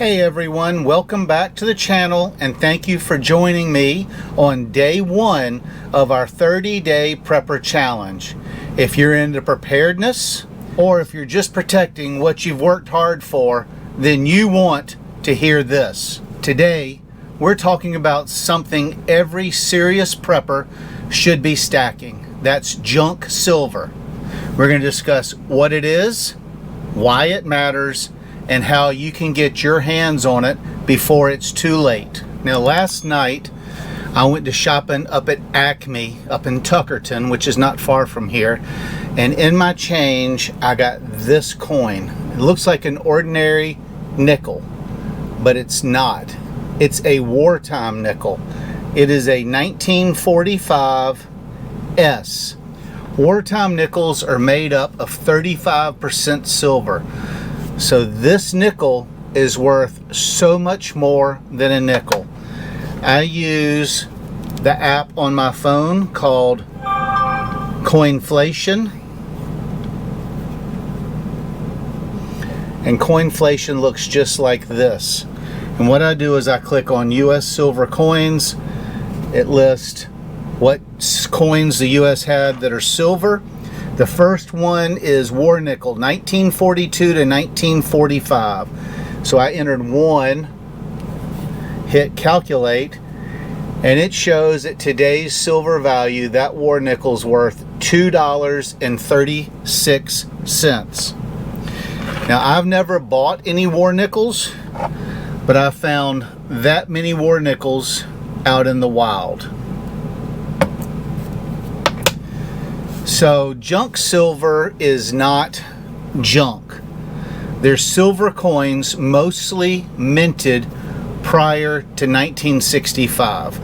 Hey everyone, welcome back to the channel and thank you for joining me on day one of our 30-day prepper challenge. If you're into preparedness or if you're just protecting what you've worked hard for, then you want to hear this. Today, we're talking about something every serious prepper should be stacking. That's junk silver. We're going to discuss what it is, why it matters, and how you can get your hands on it before it's too late. Now, last night I went to shopping up at Acme up in Tuckerton, which is not far from here, and in my change I got this coin. It looks like an ordinary nickel, but it's not. It's a wartime nickel. It is a 1945 S. Wartime nickels are made up of 35% silver. So this nickel is worth so much more than a nickel. I use the app on my phone called Coinflation. And Coinflation looks just like this. And what I do is I click on US silver coins. It lists what coins the US had that are silver. The first one is war nickel, 1942 to 1945. So I entered 1, hit calculate, and it shows at today's silver value that war nickel's worth $2.36. Now, I've never bought any war nickels, but I found that many war nickels out in the wild. So junk silver is not junk. They're silver coins mostly minted prior to 1965.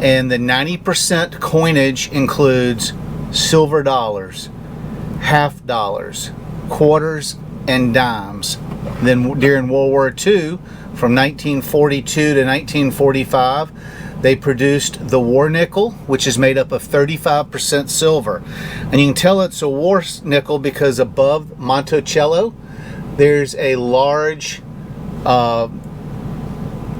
And the 90% coinage includes silver dollars, half dollars, quarters, and dimes. Then during World War II, from 1942 to 1945, they produced the war nickel, which is made up of 35% silver. And you can tell it's a war nickel because above Monticello, there's a large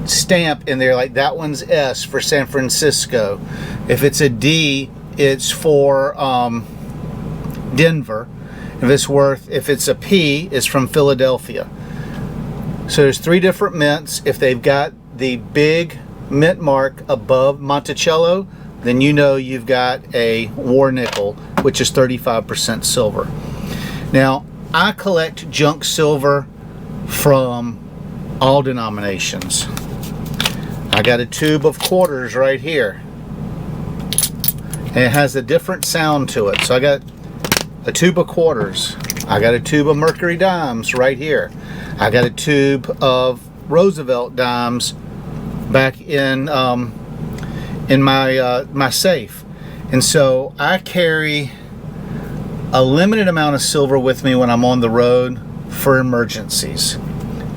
stamp in there, like that one's S for San Francisco. If it's a D, it's for Denver. If it's a P, it's from Philadelphia. So there's 3 different mints. If they've got the big mint mark above Monticello, then you know you've got a war nickel, which is 35% silver. Now, I collect junk silver from all denominations. I got a tube of quarters right here, and it has a different sound to it. So I got a tube of quarters. I got a tube of Mercury dimes right here. I got a tube of Roosevelt dimes back in my safe. And so I carry a limited amount of silver with me when I'm on the road for emergencies,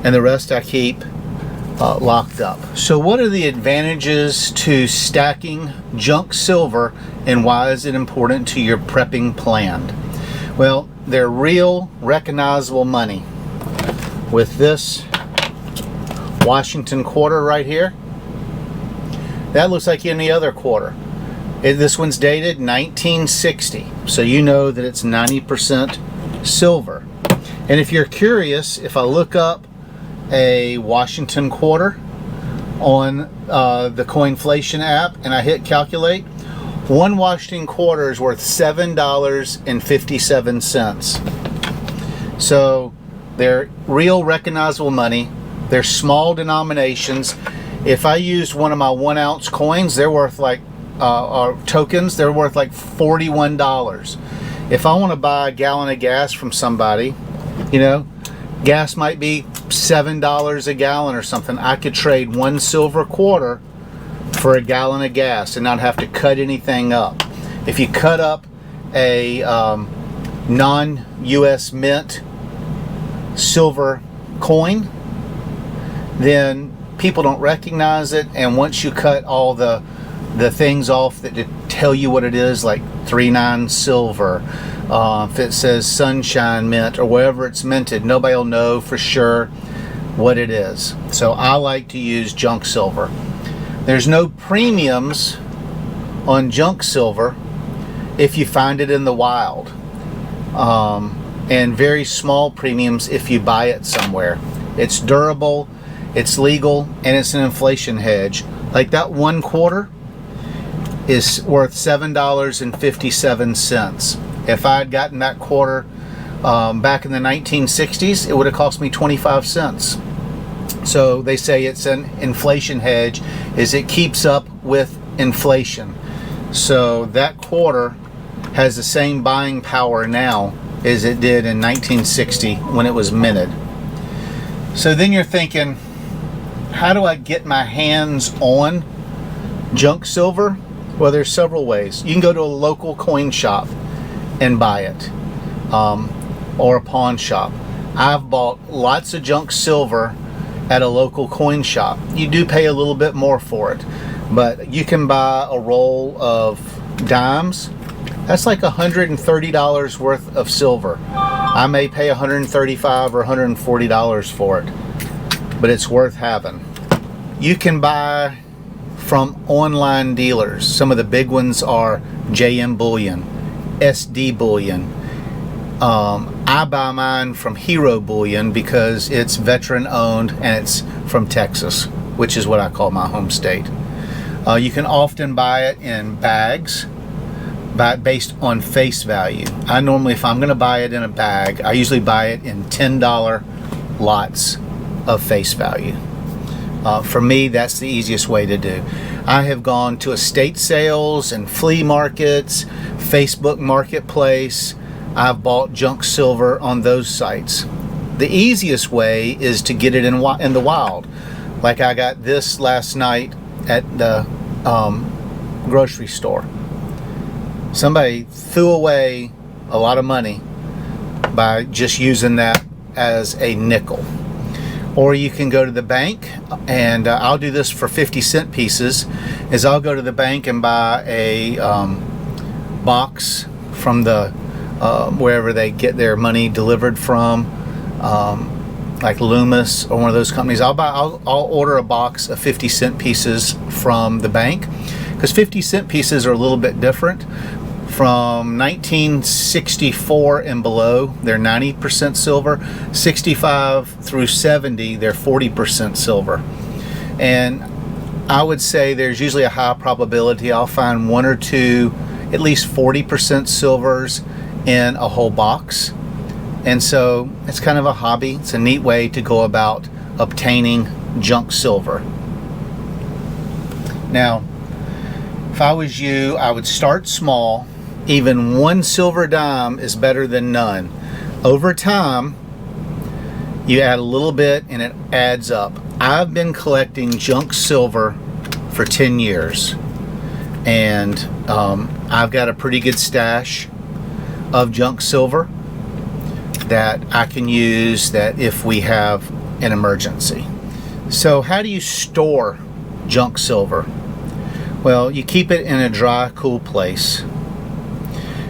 and the rest I keep locked up. So what are the advantages to stacking junk silver, and why is it important to your prepping plan? Well, they're real recognizable money. With this Washington quarter right here, that looks like any other quarter. This one's dated 1960, so you know that it's 90% silver. And if you're curious, if I look up a Washington quarter on the Coinflation app and I hit calculate, one Washington quarter is worth $7.57. So they're real recognizable money. They're small denominations. If I used one of my 1 ounce coins, they're worth like, or tokens, they're worth like $41. If I want to buy a gallon of gas from somebody, you know, gas might be $7 a gallon or something. I could trade 1 silver quarter for a gallon of gas and not have to cut anything up. If you cut up a non-US mint silver coin, then people don't recognize it, and once you cut all the things off that tell you what it is, like 3/9 silver, if it says sunshine mint or wherever it's minted, nobody will know for sure. what it is. So I like to use junk silver. There's no premiums on junk silver if you find it in the wild, and very small premiums if you buy it somewhere. It's durable, it's legal, and it's an inflation hedge. Like that 1 quarter is worth $7.57. If I had gotten that quarter back in the 1960s, it would have cost me 25 cents. So they say it's an inflation hedge, is it keeps up with inflation. So that quarter has the same buying power now as it did in 1960 when it was minted. So then you're thinking, how do I get my hands on junk silver? Well, there's several ways. You can go to a local coin shop and buy it, or a pawn shop. I've bought lots of junk silver at a local coin shop. You do pay a little bit more for it, but you can buy a roll of dimes. That's like $130 worth of silver. I may pay $135 or $140 for it, but it's worth having. You can buy from online dealers. Some of the big ones are JM Bullion, SD Bullion. I buy mine from Hero Bullion because it's veteran owned and it's from Texas, which is what I call my home state. You can often buy it in bags, based on face value. I normally, if I'm going to buy it in a bag, I usually buy it in $10 lots of face value. For me, that's the easiest way to do. I have gone to estate sales and flea markets, Facebook Marketplace. I've bought junk silver on those sites. The easiest way is to get it in the wild. Like I got this last night at the grocery store. Somebody threw away a lot of money by just using that as a nickel. Or you can go to the bank, and I'll do this for 50-cent pieces, is I'll go to the bank and buy a box from the wherever they get their money delivered from, like Loomis or one of those companies. I'll order a box of 50-cent pieces from the bank, because 50-cent pieces are a little bit different. From 1964 and below, they're 90% silver. 65 through 70, they're 40% silver. And I would say there's usually a high probability I'll find one or two, at least 40% silvers in a whole box. And so it's kind of a hobby. It's a neat way to go about obtaining junk silver. Now, if I was you, I would start small. Even one silver dime is better than none. Over time, you add a little bit and it adds up. I've been collecting junk silver for 10 years, and I've got a pretty good stash of junk silver that I can use that if we have an emergency. So how do you store junk silver? Well, you keep it in a dry, cool place.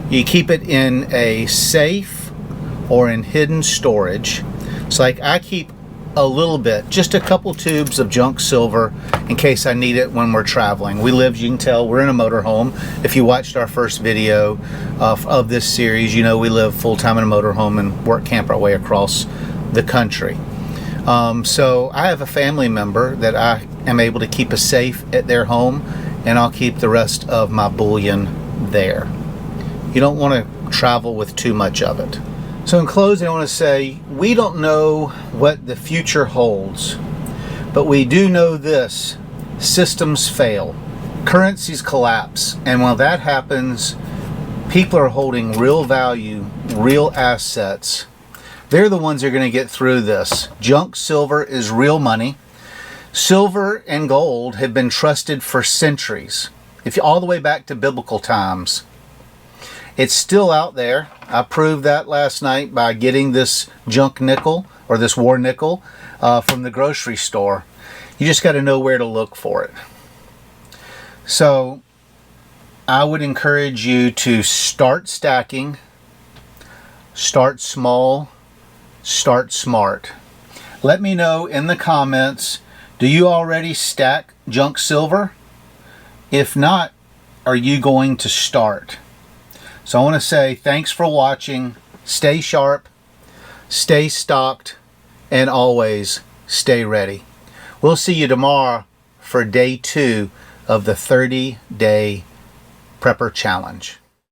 You keep it in a safe or in hidden storage. So like I keep a little bit, just a couple tubes of junk silver in case I need it when we're traveling. We live, you can tell, we're in a motorhome. If you watched our first video of this series, you know we live full-time in a motorhome and work camp our way across the country. So I have a family member that I am able to keep a safe at their home, and I'll keep the rest of my bullion there. You don't want to travel with too much of it. So in closing, I want to say, we don't know what the future holds, but we do know this: systems fail, currencies collapse, and when that happens, people are holding real value, real assets. They're the ones that are going to get through this. Junk silver is real money. Silver and gold have been trusted for centuries, all the way back to biblical times. It's still out there. I proved that last night by getting this junk nickel, or this war nickel, from the grocery store. You just got to know where to look for it. So I would encourage you to start stacking, start small, start smart. Let me know in the comments, do you already stack junk silver? If not, are you going to start? So I want to say thanks for watching. Stay sharp, stay stocked, and always stay ready. We'll see you tomorrow for day 2 of the 30-day Prepper Challenge.